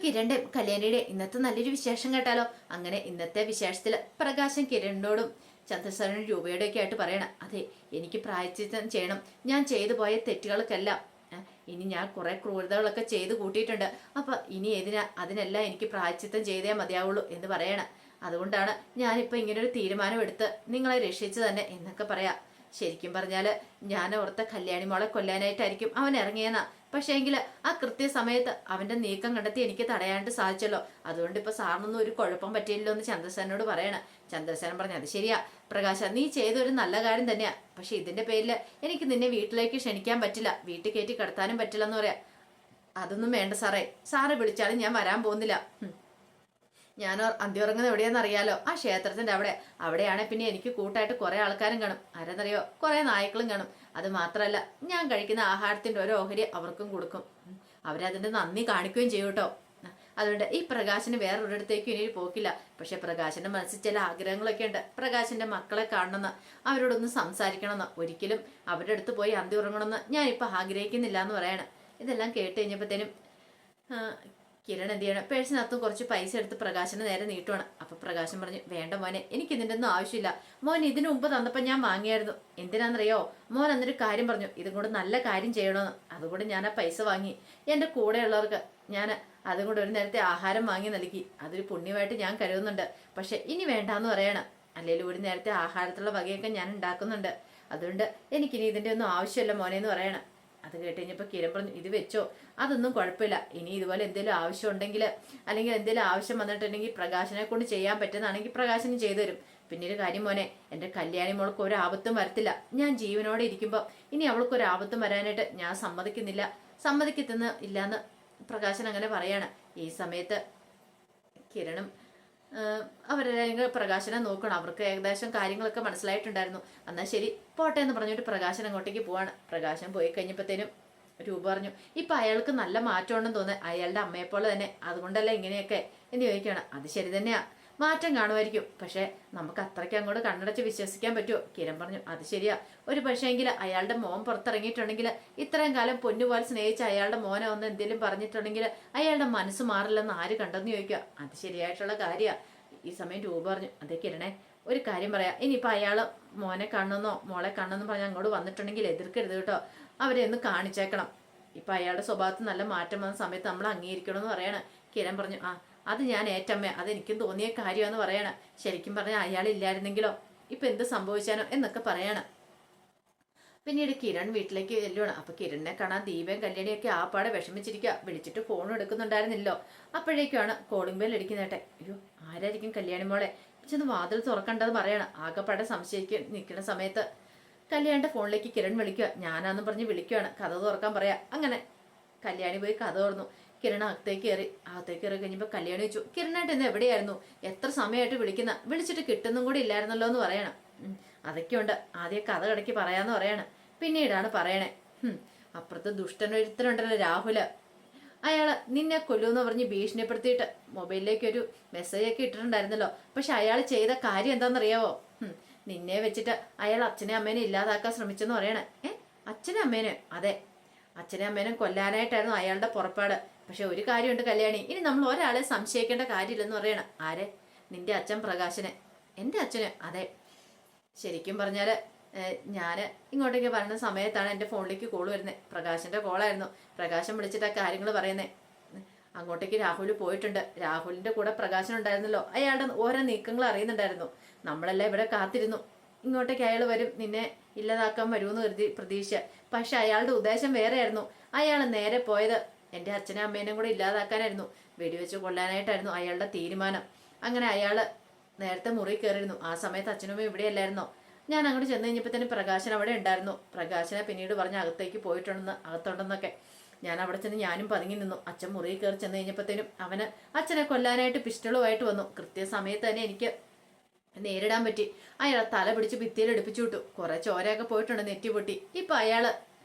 കിരണിന്റെ കല്യാണിയുടെ ഇന്നത്തെ നല്ലൊരു വിശേഷം കേട്ടാലോ. അങ്ങനെ ഇന്നത്തെ വിശേഷത്തില് പ്രകാശൻ കിരണിനോടും ചന്ദ്രസേനനും രൂപയുടെ ഒക്കെ ആയിട്ട് പറയണം, അതെ എനിക്ക് പ്രായശ്ചിത്തം ചെയ്യണം, ഞാൻ ചെയ്തു പോയ തെറ്റുകൾക്കെല്ലാം ഇനി ഞാൻ കുറെ ക്രൂരതകളൊക്കെ ചെയ്ത് കൂട്ടിയിട്ടുണ്ട്, അപ്പൊ ഇനി അതിനെല്ലാം എനിക്ക് പ്രായശ്ചിത്തം ചെയ്തേ മതിയാവുള്ളൂ എന്ന് പറയണം. അതുകൊണ്ടാണ് ഞാനിപ്പോ ഇങ്ങനൊരു തീരുമാനം എടുത്ത് നിങ്ങളെ രക്ഷിച്ചു തന്നെ എന്നൊക്കെ പറയാം. ശരിക്കും പറഞ്ഞാല് ഞാൻ ഓർത്ത കല്യാണി മോളെ കൊല്ലാനായിട്ടായിരിക്കും അവൻ ഇറങ്ങിയെന്നാ. പക്ഷേ എങ്കിൽ ആ കൃത്യസമയത്ത് അവന്റെ നീക്കം കണ്ടെത്തി എനിക്ക് തടയാണ്ട് സാധിച്ചല്ലോ. അതുകൊണ്ട് ഇപ്പൊ സാറിനൊന്നും ഒരു കുഴപ്പം പറ്റിയില്ലോ എന്ന് ചന്ദ്രസേനോട് പറയണം. ചന്ദ്രസേനൻ പറഞ്ഞു, അത് ശരിയാ പ്രകാശ, നീ ചെയ്തൊരു നല്ല കാര്യം തന്നെയാ. പക്ഷെ ഇതിന്റെ പേരിൽ എനിക്ക് നിന്നെ വീട്ടിലേക്ക് ക്ഷണിക്കാൻ പറ്റില്ല, വീട്ടിൽ കയറ്റി കിടത്താനും പറ്റില്ല എന്ന് പറയാ. അതൊന്നും വേണ്ട സാറേ, സാറ് വിളിച്ചാലും ഞാൻ വരാൻ പോകുന്നില്ല. ഞാൻ അന്തി ഉറങ്ങുന്നത് എവിടെയാണെന്ന് അറിയാലോ, ആ ക്ഷേത്രത്തിന്റെ അവിടെയാണ്. പിന്നെ എനിക്ക് കൂട്ടായിട്ട് കുറെ ആൾക്കാരും കാണും, ആരെന്നറിയോ, കുറെ നായ്ക്കളും കാണും. അത് മാത്രമല്ല ഞാൻ കഴിക്കുന്ന ആഹാരത്തിന്റെ ഒരു ഓഹരി അവർക്കും കൊടുക്കും, അവരതിന്റെ നന്ദി കാണിക്കുകയും ചെയ്യും കേട്ടോ. അതുകൊണ്ട് ഈ പ്രകാശന് വേറൊരിടത്തേക്കും ഇനി പോക്കില്ല. പക്ഷെ പ്രകാശന്റെ മനസ്സിൽ ചില ആഗ്രഹങ്ങളൊക്കെ ഉണ്ട്. പ്രകാശന്റെ മക്കളെ കാണണമെന്ന്, അവരോടൊന്ന് സംസാരിക്കണമെന്ന്, ഒരിക്കലും അവരുടെ അടുത്ത് പോയി അന്തി ഉറങ്ങണമെന്ന് ഞാൻ ഇപ്പൊ ആഗ്രഹിക്കുന്നില്ല എന്ന് പറയണം. ഇതെല്ലാം കേട്ട് കഴിഞ്ഞപ്പോഴത്തേനും കിരൺ എന്ത് ചെയ്യണം, പേഴ്സിനകത്തും കുറച്ച് പൈസ എടുത്ത് പ്രകാശന് നേരെ നീട്ടുവാണ്. അപ്പൊ പ്രകാശൻ പറഞ്ഞു, വേണ്ട മോനെ, എനിക്ക് ഇതിന്റെ ഒന്നും ആവശ്യമില്ല. മോൻ ഇതിനു മുമ്പ് തന്നപ്പോൾ ഞാൻ വാങ്ങിയായിരുന്നു. എന്തിനാണെന്നറിയോ, മോൻ എന്നൊരു കാര്യം പറഞ്ഞു, ഇതും കൂടെ നല്ല കാര്യം ചെയ്യണമെന്ന്. അതുകൊണ്ട് ഞാൻ ആ പൈസ വാങ്ങി എൻ്റെ കൂടെയുള്ളവർക്ക് ഞാൻ അതും കൂടെ ഒരു നേരത്തെ ആഹാരം വാങ്ങി നൽകി. അതൊരു പുണ്യമായിട്ട് ഞാൻ കരുതുന്നുണ്ട്. പക്ഷെ ഇനി വേണ്ടാന്ന് പറയണം, അല്ലെങ്കിൽ ഒരു നേരത്തെ ആഹാരത്തിലുള്ള വകയൊക്കെ ഞാൻ ഉണ്ടാക്കുന്നുണ്ട്. അതുകൊണ്ട് എനിക്കിനി ഇതിന്റെ ഒന്നും ആവശ്യമില്ല മോനെ എന്ന് പറയണം. അത് കേട്ട് കഴിഞ്ഞപ്പോൾ കിരൺ പറഞ്ഞു, ഇത് വെച്ചോ, അതൊന്നും കുഴപ്പമില്ല. ഇനി ഇതുപോലെ എന്തെങ്കിലും ആവശ്യം ഉണ്ടെങ്കിൽ, അല്ലെങ്കിൽ എന്തെങ്കിലും ആവശ്യം വന്നിട്ടുണ്ടെങ്കിൽ പ്രകാശനെ കൊണ്ട് ചെയ്യാൻ പറ്റുന്നതാണെങ്കിൽ പ്രകാശനും ചെയ്തു തരും. പിന്നീട് കാര്യം മോനെ, എൻ്റെ കല്യാണി മോൾക്ക് ഒരു ആപത്തും വരത്തില്ല. ഞാൻ ജീവനോടെ ഇരിക്കുമ്പോൾ ഇനി അവൾക്ക് ഒരു ആപത്തും വരാനായിട്ട് ഞാൻ സമ്മതിക്കത്തുന്ന ഇല്ലാന്ന് പ്രകാശൻ അങ്ങനെ പറയാണ്. ഈ സമയത്ത് കിരണും അവരെല്ലാം പ്രകാശനെ നോക്കണം. അവർക്ക് ഏകദേശം കാര്യങ്ങളൊക്കെ മനസ്സിലായിട്ടുണ്ടായിരുന്നു. എന്നാൽ ശരി പോട്ടെ എന്ന് പറഞ്ഞിട്ട് പ്രകാശൻ അങ്ങോട്ടേക്ക് പോവാണ്. പ്രകാശൻ പോയി കഴിഞ്ഞപ്പോഴത്തേനും രൂപ പറഞ്ഞു, ഇപ്പൊ അയാൾക്ക് നല്ല മാറ്റമുണ്ടെന്ന് തോന്നുന്നത്, അയാളുടെ അമ്മയെപ്പോലെ തന്നെ, അതുകൊണ്ടല്ല ഇങ്ങനെയൊക്കെ എന്ന് ചോദിക്കുകയാണ്. അത് ശരി തന്നെയാ, മാറ്റം കാണുമായിരിക്കും. പക്ഷെ നമുക്ക് അത്രയ്ക്ക് അങ്ങോട്ട് കണ്ണടച്ച് വിശ്വസിക്കാൻ പറ്റുമോ? കിരൺ പറഞ്ഞു, അത് ശരിയാ. ഒരു പക്ഷേങ്കിൽ അയാളുടെ മോൻ പുറത്തിറങ്ങിയിട്ടുണ്ടെങ്കിൽ, ഇത്രയും കാലം പൊന്നുപോലെ സ്നേഹിച്ച അയാളുടെ മോനെ ഒന്ന് എന്തെങ്കിലും പറഞ്ഞിട്ടുണ്ടെങ്കിൽ അയാളുടെ മനസ്സ് മാറില്ലെന്ന് ആര് കണ്ടെന്ന് ചോദിക്കുക. അത് ശരിയായിട്ടുള്ള കാര്യമാണ്. ഈ സമയം രൂപ പറഞ്ഞു, അതേ കിരണേ, ഒരു കാര്യം പറയാം, ഇനിയിപ്പോൾ അയാൾ മോനെ കാണണമെന്നോ മോളെ കാണണമെന്നോ പറഞ്ഞ് അങ്ങോട്ട് വന്നിട്ടുണ്ടെങ്കിൽ എതിർക്കരുത് കേട്ടോ, അവരെ ഒന്ന് കാണിച്ചേക്കണം. ഇപ്പം അയാളുടെ സ്വഭാവത്തിൽ നല്ല മാറ്റം വന്ന സമയത്ത് നമ്മൾ അംഗീകരിക്കണമെന്ന് പറയണം. കിരൺ പറഞ്ഞു, അത് ഞാൻ ഏറ്റമ്മേ, അതെനിക്കും തോന്നിയ കാര്യമാണെന്ന് പറയണം. ശരിക്കും പറഞ്ഞാൽ അയാളില്ലായിരുന്നെങ്കിലോ ഇപ്പം എന്ത് സംഭവിച്ചാനോ എന്നൊക്കെ പറയണം. പിന്നീട് കിരൺ വീട്ടിലേക്ക് ചെല്ലുവാണ്. അപ്പൊ കിരണിനെ കാണാൻ ദീപയും കല്യാണിയൊക്കെ ആ പാടെ വിഷമിച്ചിരിക്കുക. വിളിച്ചിട്ട് ഫോൺ എടുക്കുന്നുണ്ടായിരുന്നില്ലോ. അപ്പോഴേക്കാണ് കോളിംഗ് ബെൽ അടിക്കുന്നേട്ടെ. അയ്യോ, ആരായിരിക്കും കല്യാണി മോളെ, ചെന്ന് വാതിൽ തുറക്കണ്ടെന്ന് പറയണം. ആകെപ്പാടെ സംശയിക്കാൻ നിൽക്കുന്ന സമയത്ത് കല്യാണിന്റെ ഫോണിലേക്ക് കിരൺ വിളിക്കുക. ഞാനാന്ന് പറഞ്ഞ് വിളിക്കുകയാണ്, കഥ തുറക്കാൻ പറയാ. അങ്ങനെ കല്യാണി പോയി കഥ തുറന്നു. കിരൺ അകത്തേക്ക് കയറി കഴിഞ്ഞപ്പോൾ കല്യാണി ചോദിച്ചു, കിരണായിട്ട് ഇന്ന് എവിടെയായിരുന്നു, എത്ര സമയമായിട്ട് വിളിച്ചിട്ട് കിട്ടുന്നും കൂടി ഇല്ലായിരുന്നല്ലോ എന്ന് പറയണം. അതൊക്കെയുണ്ട്, ആദ്യം കഥ കടക്കി പറയാന്ന് പറയണം. പിന്നീടാണ് പറയണേ, അപ്പുറത്ത് ദുഷ്ടനൊരുത്തനുണ്ടല്ലോ രാഹുല്, അയാള് നിന്നെ കൊല്ലുമെന്ന് പറഞ്ഞ് ഭീഷണിപ്പെടുത്തിയിട്ട് മൊബൈലിലേക്ക് ഒരു മെസ്സേജ് ഒക്കെ ഇട്ടിട്ടുണ്ടായിരുന്നല്ലോ. പക്ഷെ അയാൾ ചെയ്ത കാര്യം എന്താണെന്നറിയാവോ, നിന്നെ വെച്ചിട്ട് അയാൾ അച്ഛനെ അമ്മേനെ ഇല്ലാതാക്കാൻ ശ്രമിച്ചെന്ന് പറയണേ. അച്ഛനെ അമ്മേനെ? അതെ, അച്ഛനെ അമ്മേനെ കൊല്ലാനായിട്ടായിരുന്നു അയാളുടെ പുറപ്പാട്. പക്ഷെ ഒരു കാര്യമുണ്ട് കല്യാണി, ഇനി നമ്മൾ ഒരാളെ സംശയിക്കേണ്ട കാര്യമില്ലെന്ന് പറയണം. ആരെ? നിന്റെ അച്ഛൻ പ്രകാശനെ. എൻ്റെ അച്ഛന്? അതെ. ശരിക്കും പറഞ്ഞാൽ ഞാൻ ഇങ്ങോട്ടേക്ക് പറയുന്ന സമയത്താണ് എൻ്റെ ഫോണിലേക്ക് കോൾ വരുന്നത്. പ്രകാശൻ്റെ കോളായിരുന്നു. പ്രകാശൻ വിളിച്ചിട്ട് ആ കാര്യങ്ങൾ പറയുന്നത്. അങ്ങോട്ടേക്ക് രാഹുൽ പോയിട്ടുണ്ട്. രാഹുലിൻ്റെ കൂടെ പ്രകാശൻ ഉണ്ടായിരുന്നല്ലോ. അയാളുടെ ഓരോ നീക്കങ്ങൾ അറിയുന്നുണ്ടായിരുന്നു. നമ്മളെല്ലാം ഇവിടെ കാത്തിരുന്നു, ഇങ്ങോട്ടേക്ക് അയാൾ വരും, നിന്നെ ഇല്ലാതാക്കാൻ വരുമെന്ന് പ്രതീക്ഷ. പക്ഷെ അയാളുടെ ഉദ്ദേശം വേറെയായിരുന്നു. അയാൾ നേരെ പോയത് എൻ്റെ അച്ഛനും അമ്മേനെയും കൂടെ ഇല്ലാതാക്കാനായിരുന്നു, വെടിവെച്ച് കൊല്ലാനായിട്ടായിരുന്നു അയാളുടെ തീരുമാനം. അങ്ങനെ അയാൾ നേരത്തെ മുറി കയറിയിരുന്നു. ആ സമയത്ത് അച്ഛനും അമ്മയും ഇവിടെയല്ലായിരുന്നോ. ഞാൻ അങ്ങോട്ട് ചെന്ന് കഴിഞ്ഞപ്പോൾ തന്നെ പ്രകാശൻ അവിടെ ഉണ്ടായിരുന്നു. പ്രകാശനെ പിന്നീട് പറഞ്ഞ് അകത്തേക്ക് അകത്തുണ്ടെന്നൊക്കെ. ഞാൻ അവിടെ ചെന്ന് ഞാനും പതുങ്ങി നിന്നു. അച്ഛൻ മുറിയിൽ കയറി ചെന്ന് കഴിഞ്ഞപ്പോഴത്തേനും അവന് അച്ഛനെ കൊല്ലാനായിട്ട് പിസ്റ്റളുമായിട്ട് വന്നു. കൃത്യസമയത്ത് തന്നെ എനിക്ക് നേരിടാൻ പറ്റി. അയാളെ തല പിടിച്ച് ഭിത്തിയിൽ എടുപ്പിച്ചു വിട്ടു. കുറെ ചോരയൊക്കെ പോയിട്ടുണ്ട്, നെറ്റി പൊട്ടി. ഇപ്പൊ അയാള്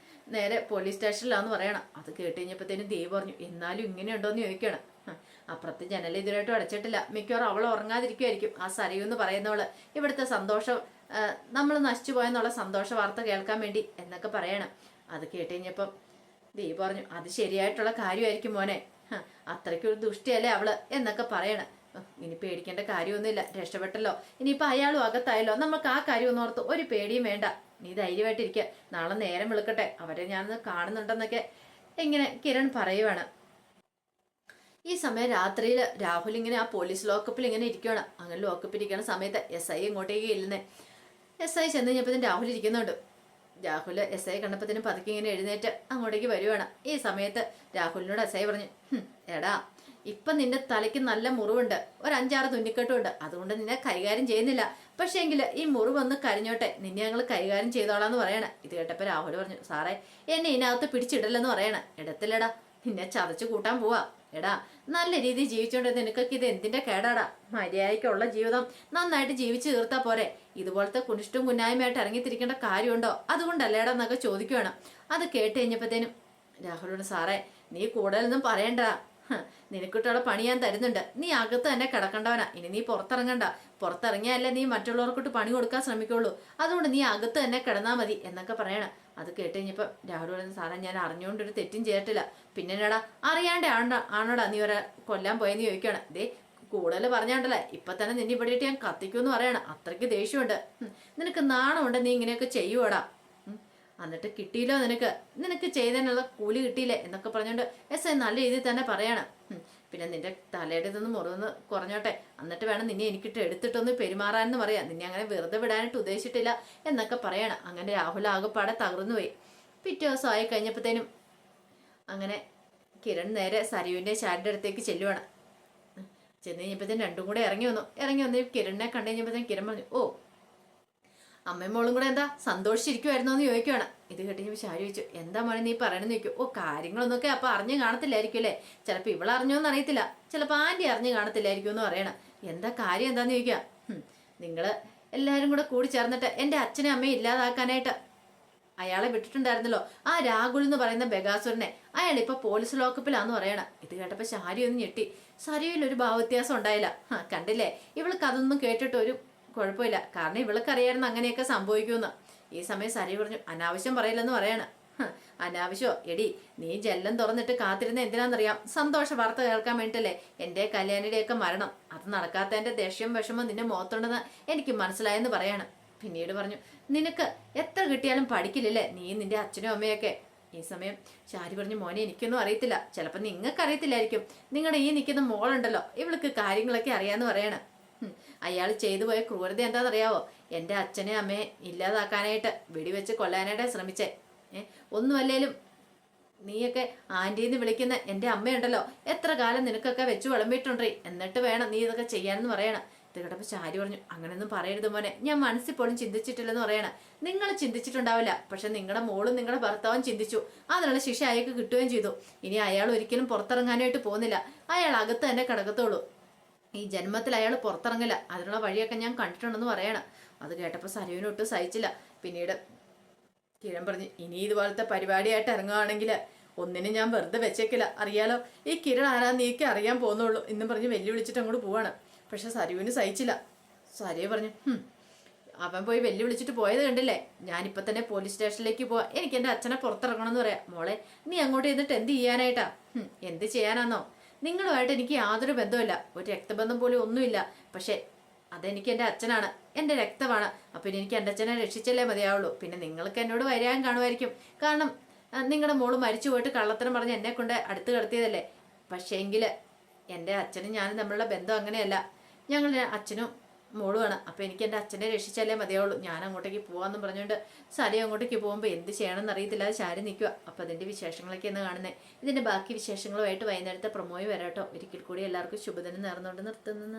നേരെ പോലീസ് സ്റ്റേഷനിലാന്ന് പറയണം. അത് കേട്ട് കഴിഞ്ഞപ്പോഴത്തേനും ദേവ് പറഞ്ഞു, എന്നാലും ഇങ്ങനെയുണ്ടോന്ന് ചോദിക്കണം. അപ്പുറത്ത് ജനൽ ഇതിലായിട്ടും അടച്ചിട്ടില്ല, മിക്കവാറും അവൾ ഉറങ്ങാതിരിക്കുമായിരിക്കും. ആ സരയെന്ന് പറയുന്നവള് ഇവിടുത്തെ സന്തോഷം, നമ്മൾ നശിച്ചു പോയെന്നുള്ള സന്തോഷ വാർത്ത കേൾക്കാൻ വേണ്ടി എന്നൊക്കെ പറയണം. അത് കേട്ട് കഴിഞ്ഞപ്പം ദേവ് പറഞ്ഞു, അത് ശരിയായിട്ടുള്ള കാര്യമായിരിക്കും മോനെ, അത്രയ്ക്കൊരു ദുഷ്ടിയല്ലേ അവള് എന്നൊക്കെ പറയണ. ഇനി പേടിക്കേണ്ട കാര്യമൊന്നുമില്ല, രക്ഷപ്പെട്ടല്ലോ. ഇനിയിപ്പോൾ അയാളും അകത്തായല്ലോ, നമുക്ക് ആ കാര്യം ഒന്ന് ഓർത്ത് ഒരു പേടിയും വേണ്ട. നീ ധൈര്യമായിട്ടിരിക്കുക, നാളെ നേരം വിളിക്കട്ടെ, അവരെ ഞാനൊന്ന് കാണുന്നുണ്ടെന്നൊക്കെ ഇങ്ങനെ കിരൺ പറയുവാണ്. ഈ സമയം രാത്രിയിൽ രാഹുൽ ഇങ്ങനെ ആ പോലീസ് ലോക്കപ്പിൽ ഇങ്ങനെ ഇരിക്കുകയാണ്. അങ്ങനെ ലോക്കപ്പിൽ ഇരിക്കുന്ന സമയത്ത് SI ഇങ്ങോട്ടേക്ക് ഇല്ലെന്നേ. SI ചെന്ന് കഴിഞ്ഞപ്പോഴത്തേനും രാഹുൽ ഇരിക്കുന്നുണ്ട്. രാഹുൽ SI കണ്ടപ്പോഴത്തേനും പതുക്കെ ഇങ്ങനെ എഴുന്നേറ്റ് അങ്ങോട്ടേക്ക് വരുവാണ്. ഈ സമയത്ത് രാഹുലിനോട് SI പറഞ്ഞു, എടാ ഇപ്പം നിന്റെ തലയ്ക്ക് നല്ല മുറിവുണ്ട്, ഒരു 5-6 തുന്നിക്കെട്ടുമുണ്ട്, അതുകൊണ്ട് നിന്നെ കൈകാര്യം ചെയ്യുന്നില്ല. പക്ഷേ എങ്കിൽ ഈ മുറിവൊന്ന് കഴിഞ്ഞോട്ടെ, നിന്നെ ഞങ്ങൾ കൈകാര്യം ചെയ്തോളാന്ന് പറയണ. ഇത് കേട്ടപ്പോൾ രാഹുൽ പറഞ്ഞു, സാറേ എന്നെ ഇതിനകത്ത് പിടിച്ചിടല്ലെന്ന് പറയണ. ഇടത്തില്ലടാ, നിന്നെ ചതച്ചു കൂട്ടാൻ പോവാ. എടാ നല്ല രീതിയിൽ ജീവിച്ചോണ്ട് നിനക്കൊക്കെ ഇത് എന്തിന്റെ കേടാടാ? മര്യാദയ്ക്കുള്ള ജീവിതം നന്നായിട്ട് ജീവിച്ചു തീർത്താ പോരെ, ഇതുപോലത്തെ കുനിഷ്ടും കുന്നായ്മയായിട്ട് ഇറങ്ങിത്തിരിക്കേണ്ട കാര്യമുണ്ടോ? അതുകൊണ്ടല്ലേടാ എന്നൊക്കെ ചോദിക്കുവാണ്. അത് കേട്ട് കഴിഞ്ഞപ്പോഴത്തേനും രാഹുലോട്, സാറേ നീ കൂടുതലൊന്നും പറയണ്ട, നിനക്കിട്ടവിടെ പണി ഞാൻ തരുന്നുണ്ട്, നീ അകത്ത് തന്നെ കിടക്കണ്ടവനാ, ഇനി നീ പുറത്തിറങ്ങണ്ട, പുറത്തിറങ്ങിയാലേ നീ മറ്റുള്ളവർക്കിട്ട് പണി കൊടുക്കാൻ ശ്രമിക്കുള്ളൂ, അതുകൊണ്ട് നീ അകത്ത് തന്നെ കിടന്നാൽ മതി എന്നൊക്കെ പറയണം. അത് കേട്ട് കഴിഞ്ഞപ്പോൾ രാഹുൽ പറയുന്ന, സാറേ ഞാൻ അറിഞ്ഞുകൊണ്ടൊരു തെറ്റും ചെയ്തിട്ടില്ല, പിന്നെ എന്നാടാ അറിയാണ്ട് ആണോടാ നീ ഒരാ കൊല്ലാൻ പോയെന്ന് ചോദിക്കുകയാണ്. ദേ കൂടുതൽ പറഞ്ഞാണ്ടല്ലേ, ഇപ്പൊ തന്നെ നിന്നെ ഇവിടെ ഇട്ട് ഞാൻ കത്തിക്കുമെന്ന് പറയണം, അത്രയ്ക്ക് ദേഷ്യമുണ്ട്, നിനക്ക് നാണമുണ്ട്, നീ ഇങ്ങനെയൊക്കെ ചെയ്യുവോടാ, എന്നിട്ട് കിട്ടിയില്ലോ നിനക്ക് ചെയ്തതിനുള്ള കൂലി കിട്ടിയില്ലേ എന്നൊക്കെ പറഞ്ഞുകൊണ്ട് SI നല്ല രീതിയിൽ തന്നെ പറയണം. പിന്നെ നിന്റെ തലയുടെ ഇതൊന്ന് മുറിവൊന്ന് കുറഞ്ഞോട്ടെ, എന്നിട്ട് വേണം നിന്നെ എനിക്കിട്ട് എടുത്തിട്ടൊന്ന് പെരുമാറാനെന്ന് പറയാം, നിന്നെ അങ്ങനെ വെറുതെ വിടാനായിട്ട് ഉദ്ദേശിച്ചിട്ടില്ല എന്നൊക്കെ പറയണം. അങ്ങനെ രാഹുൽ ആകെപ്പാടെ തകർന്നു പോയി. പിറ്റേ ദിവസം ആയി കഴിഞ്ഞപ്പോഴത്തേനും അങ്ങനെ കിരൺ നേരെ സരയുവിൻ്റെ ശാരിൻ്റെ അടുത്തേക്ക് ചെല്ലുവാണ്. ചെന്ന് കഴിഞ്ഞപ്പോഴത്തേനും രണ്ടും കൂടെ ഇറങ്ങി വന്ന് കിരണിനെ കണ്ടു കഴിഞ്ഞപ്പോഴത്തേനും കിരൺ പറഞ്ഞു, ഓ അമ്മയും മോളും കൂടെ എന്താ സന്തോഷിച്ചിരിക്കുമായിരുന്നോ എന്ന് ചോദിക്കുവാണ്. ഇത് കേട്ടിട്ട് ശാരി ചോദിച്ചു, എന്താ മോനെ നീ പറയണെന്ന് ചോദിക്കും. ഓ കാര്യങ്ങളൊന്നൊക്കെ അപ്പൊ അറിഞ്ഞു കാണത്തില്ലായിരിക്കും അല്ലേ, ചിലപ്പോൾ ഇവളറിഞ്ഞോന്ന് അറിയത്തില്ല, ചിലപ്പോൾ ആൻറ്റി അറിഞ്ഞു കാണത്തില്ലായിരിക്കും എന്ന് പറയണം. എന്താ കാര്യം എന്താന്ന് ചോദിക്കുക. നിങ്ങൾ എല്ലാവരും കൂടെ കൂടി ചേർന്നിട്ട് എൻ്റെ അച്ഛനും അമ്മയും ഇല്ലാതാക്കാനായിട്ട് അയാളെ വിട്ടിട്ടുണ്ടായിരുന്നല്ലോ, ആ രാഹുൽ എന്ന് പറയുന്ന ബഗാസുരനെ, അയാൾ ഇപ്പൊ പോലീസ് ലോക്കപ്പിലാന്ന് പറയണം. ഇത് കേട്ടപ്പോൾ ശാരി ഒന്ന് ഞെട്ടി. സരിയിൽ ഒരു ഭാവവ്യത്യാസം ഉണ്ടായില്ല. കണ്ടില്ലേ, ഇവൾക്ക് അതൊന്നും കേട്ടിട്ട് ഒരു കുഴപ്പമില്ല, കാരണം ഇവൾക്കറിയായിരുന്നു അങ്ങനെയൊക്കെ സംഭവിക്കുമെന്ന്. ഈ സമയം സരി പറഞ്ഞു, അനാവശ്യം പറയില്ലെന്ന് പറയണം. അനാവശ്യമോ എടി, നീ ജെല്ലം തുറന്നിട്ട് കാത്തിരുന്ന എന്തിനാണെന്നറിയാം, സന്തോഷ വാർത്ത കേൾക്കാൻ വേണ്ടിട്ടല്ലേ, എൻ്റെ കല്യാണിയുടെയൊക്കെ മരണം, അത് നടക്കാത്തതിൻ്റെ ദേഷ്യം വിഷമം നിന്റെ മുഖത്തുണ്ടെന്ന് എനിക്ക് മനസ്സിലായെന്ന് പറയണം. പിന്നീട് പറഞ്ഞു, നിനക്ക് എത്ര കിട്ടിയാലും പഠിക്കില്ലല്ലേ നീ നിന്റെ അച്ഛനും അമ്മയൊക്കെ. ഈ സമയം ശാരി പറഞ്ഞു, മോനെ എനിക്കൊന്നും അറിയത്തില്ല, ചിലപ്പോൾ നിങ്ങൾക്ക് അറിയത്തില്ലായിരിക്കും, നിങ്ങളുടെ ഈ നിൽക്കുന്ന മോളുണ്ടല്ലോ ഇവൾക്ക് കാര്യങ്ങളൊക്കെ അറിയാമെന്ന് പറയണം. അയാൾ ചെയ്തു പോയ ക്രൂരത എന്താണെന്നറിയാവോ, എൻ്റെ അച്ഛനെ അമ്മയെ ഇല്ലാതാക്കാനായിട്ട് വെടിവെച്ച് കൊല്ലാനായിട്ട് ശ്രമിച്ചേ. ഒന്നുമല്ലേലും നീയൊക്കെ ആൻറ്റീന്ന് വിളിക്കുന്ന എൻ്റെ അമ്മയുണ്ടല്ലോ, എത്ര കാലം നിനക്കൊക്കെ വെച്ച് വിളമ്പിയിട്ടുണ്ടേ, എന്നിട്ട് വേണം നീ ഇതൊക്കെ ചെയ്യാനെന്ന് പറയണം. ഇത് കേട്ടപ്പോൾ ശാരി പറഞ്ഞു, അങ്ങനെയൊന്നും പറയരുത് മോനെ, ഞാൻ മനസ്സിൽ പോലും ചിന്തിച്ചിട്ടില്ലെന്ന് പറയണം. നിങ്ങൾ ചിന്തിച്ചിട്ടുണ്ടാവില്ല, പക്ഷെ നിങ്ങളുടെ മോളും നിങ്ങളുടെ ഭർത്താവും ചിന്തിച്ചു, അതിനുള്ള ശിക്ഷ അയാൾക്ക് കിട്ടുകയും ചെയ്തു. ഇനി അയാൾ ഒരിക്കലും പുറത്തിറങ്ങാനായിട്ട് പോകുന്നില്ല, അയാൾ അകത്ത് തന്നെ കിടക്കത്തുള്ളൂ, ഈ ജന്മത്തിൽ അയാൾ പുറത്തിറങ്ങില്ല, അതിനുള്ള വഴിയൊക്കെ ഞാൻ കണ്ടിട്ടുണ്ടെന്ന് പറയണം. അത് കേട്ടപ്പോൾ സരയുവിനൊട്ടും സഹിച്ചില്ല. പിന്നീട് കിരൺ പറഞ്ഞു, ഇനി ഇതുപോലത്തെ പരിപാടിയായിട്ട് ഇറങ്ങുകയാണെങ്കിൽ ഒന്നിനും ഞാൻ വെറുതെ വെച്ചേക്കില്ല, അറിയാലോ ഈ കിരൺ ആരാ നീക്ക് അറിയാൻ പോകുന്നുള്ളൂ എന്നും പറഞ്ഞ് വെല്ലുവിളിച്ചിട്ട് അങ്ങോട്ട് പോവാണ്. പക്ഷെ സരയുവിന് സഹിച്ചില്ല. സരയു പറഞ്ഞു, അവൻ പോയി വെല്ലുവിളിച്ചിട്ട് പോയത് കണ്ടില്ലേ, ഞാനിപ്പോൾ തന്നെ പോലീസ് സ്റ്റേഷനിലേക്ക് പോവാ, എനിക്ക് എൻ്റെ അച്ഛനെ പുറത്തിറങ്ങണമെന്ന് പറയാം. മോളെ നീ അങ്ങോട്ട് ചെന്നിട്ട് എന്ത് ചെയ്യാനായിട്ടാ? എന്ത് ചെയ്യാനാന്നോ, നിങ്ങളുമായിട്ട് എനിക്ക് യാതൊരു ബന്ധമില്ല, ഒരു രക്തബന്ധം പോലും ഒന്നുമില്ല, പക്ഷെ അതെനിക്ക് എൻ്റെ അച്ഛനാണ്, എൻ്റെ രക്തമാണ്, അപ്പം എനിക്ക് എൻ്റെ അച്ഛനെ രക്ഷിച്ചല്ലേ മതിയാവുള്ളൂ. പിന്നെ നിങ്ങൾക്ക് എന്നോട് വരാൻ കാണുമായിരിക്കും, കാരണം നിങ്ങളുടെ മോള് മരിച്ചു പോയിട്ട് കള്ളത്തരം പറഞ്ഞ് എന്നെ കൊണ്ട് അടുത്ത് കിടത്തിയതല്ലേ. പക്ഷേ എങ്കിൽ എൻ്റെ അച്ഛനും ഞാനും തമ്മിലുള്ള ബന്ധം അങ്ങനെയല്ല, ഞങ്ങൾ അച്ഛനും മോളുമാണ്, അപ്പം എനിക്ക് എൻ്റെ അച്ഛനെ രക്ഷിച്ചാലേ മതിയാവുള്ളൂ, ഞാൻ അങ്ങോട്ടേക്ക് പോകാമെന്നും പറഞ്ഞുകൊണ്ട് സരി അങ്ങോട്ടേക്ക് പോകുമ്പോൾ എന്ത് ചെയ്യണമെന്ന് അറിയത്തില്ല, അത് ശാരി നിൽക്കുക. അപ്പോൾ അതിൻ്റെ വിശേഷങ്ങളൊക്കെ എന്ന് കാണുന്നത്. ഇതിൻ്റെ ബാക്കി വിശേഷങ്ങളുമായിട്ട് വൈകുന്നേരത്തെ പ്രൊമോയി വരാട്ടോ. ഒരിക്കൽ കൂടി എല്ലാവർക്കും ശുഭദിനം നേർന്നുകൊണ്ട് നിർത്തുന്നു.